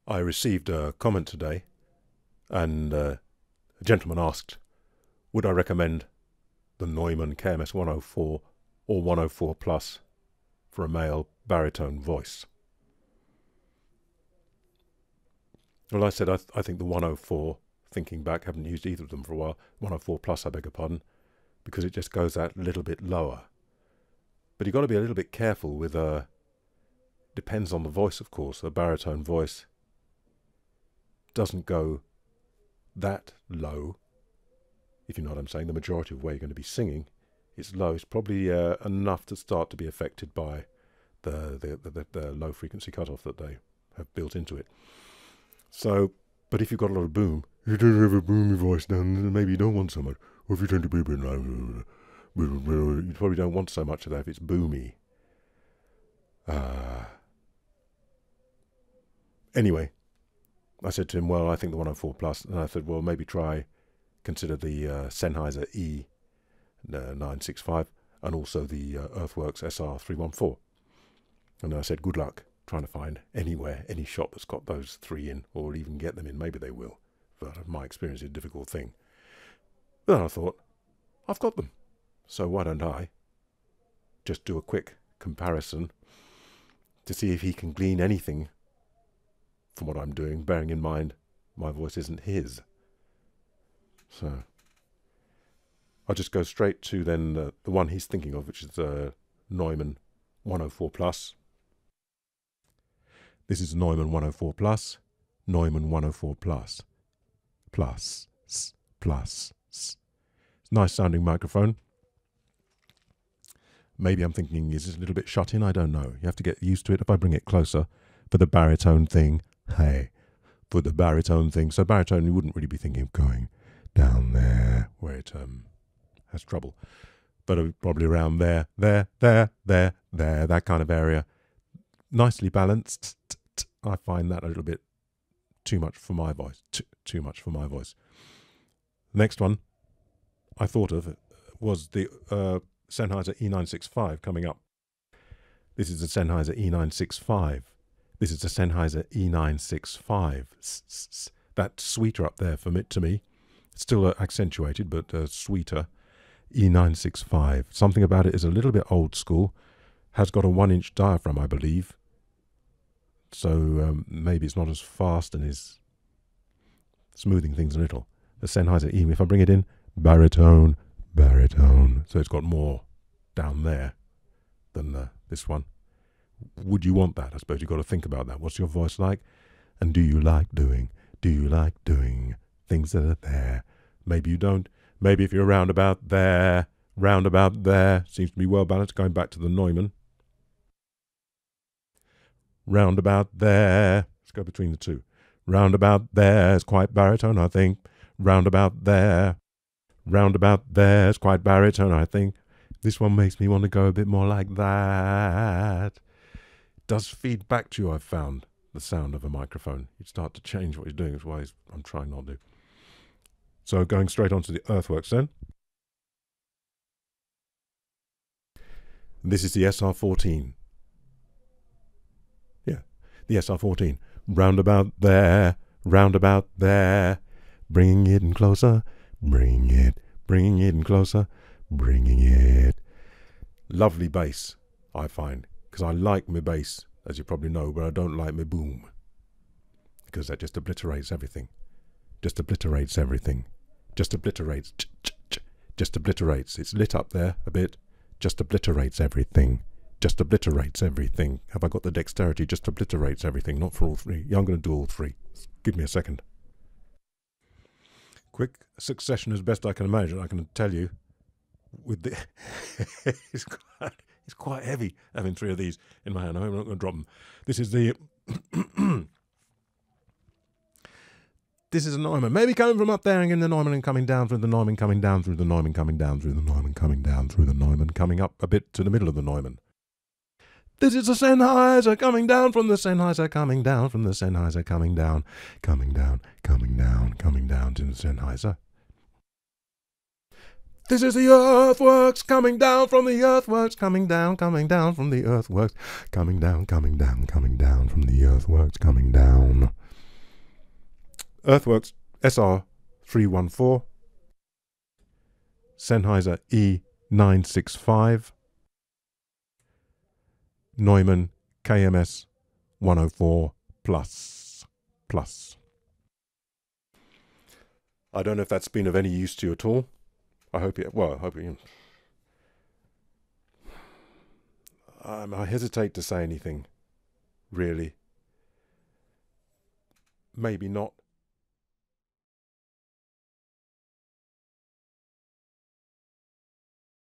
I received a comment today, and a gentleman asked, would I recommend the Neumann KMS 104 or 104 Plus for a male baritone voice? Well, I said I think the 104, thinking back, haven't used either of them for a while. 104 Plus, I beg your pardon, because it just goes that little bit lower. But you've got to be a little bit careful with depends on the voice, of course. A baritone voice doesn't go that low, if you know what I'm saying. The majority of where you're going to be singing, it's low. It's probably enough to start to be affected by the low frequency cutoff that they have built into it. So, but if you've got a lot of boom, you don't have a boomy voice, then maybe you don't want so much. Or if you tend to be a bit low, you probably don't want so much of that if it's boomy. Anyway, I said to him, well, I think the 104 Plus, and I said, well, maybe consider the Sennheiser E965 and also the Earthworks SR314. And I said, good luck trying to find any shop that's got those three in, or even get them in. Maybe they will, but my experience is a difficult thing. Then I thought, I've got them, so why don't I just do a quick comparison to see if he can glean anything from what I'm doing, bearing in mind my voice isn't his. So I'll just go straight to then the one he's thinking of, which is the Neumann 104 Plus. This is Neumann 104 Plus, Neumann 104 Plus. Plus. It's a nice sounding microphone. Maybe I'm thinking, is it a little bit shut in? I don't know. You have to get used to it. If I bring it closer for the baritone thing, hey, for the baritone thing. So baritone, you wouldn't really be thinking of going down there where it has trouble. But probably around there, that kind of area. Nicely balanced. I find that a little bit too much for my voice. Too much for my voice. Next one I thought of was the Sennheiser E965 coming up. This is the Sennheiser E965. This is the Sennheiser E965. That sweeter up there to me. Still accentuated, but sweeter. E965. Something about it is a little bit old school. Has got a 1-inch diaphragm, I believe. So maybe it's not as fast and is smoothing things a little. The Sennheiser E, if I bring it in, baritone. So it's got more down there than this one. Would you want that? I suppose you've got to think about that. What's your voice like? And do you like doing things that are there? Maybe you don't. Maybe if you're round about there, seems to be well balanced. Going back to the Neumann. Round about there. Let's go between the two. Round about there is quite baritone, I think. Round about there is quite baritone, I think. This one makes me want to go a bit more like that. It does feed back to you, I've found, the sound of a microphone. You start to change what you're doing. That's why I'm trying not to. So going straight on to the Earthworks then. This is the SR14. Yeah, the SR14. Round about there, bringing it in closer, bringing it in closer, bringing it. Lovely bass, I find, because I like my bass, as you probably know, but I don't like my boom, because that just obliterates everything. Just obliterates. It's lit up there a bit. Just obliterates everything. Have I got the dexterity? Just obliterates everything. Not for all three. Yeah, I'm going to do all three. Give me a second. Quick succession as best I can imagine. I can tell you, with the it's quite heavy having three of these in my hand. I'm not going to drop them. This is the this is a Neumann. Maybe coming from up there and getting the Neumann and coming down through the Neumann, coming down through the Neumann, coming down through the Neumann, coming down through the Neumann, coming up a bit to the middle of the Neumann. This is a Sennheiser coming down from the Sennheiser, coming down from the Sennheiser, coming down to the Sennheiser. This is the Earthworks coming down from the Earthworks, coming down from the Earthworks, coming down from the Earthworks, coming down. Earthworks SR314, Sennheiser E965, Neumann KMS 104 plus. I don't know if that's been of any use to you at all. I hope it. Well, I hope it. I hesitate to say anything, really. Maybe not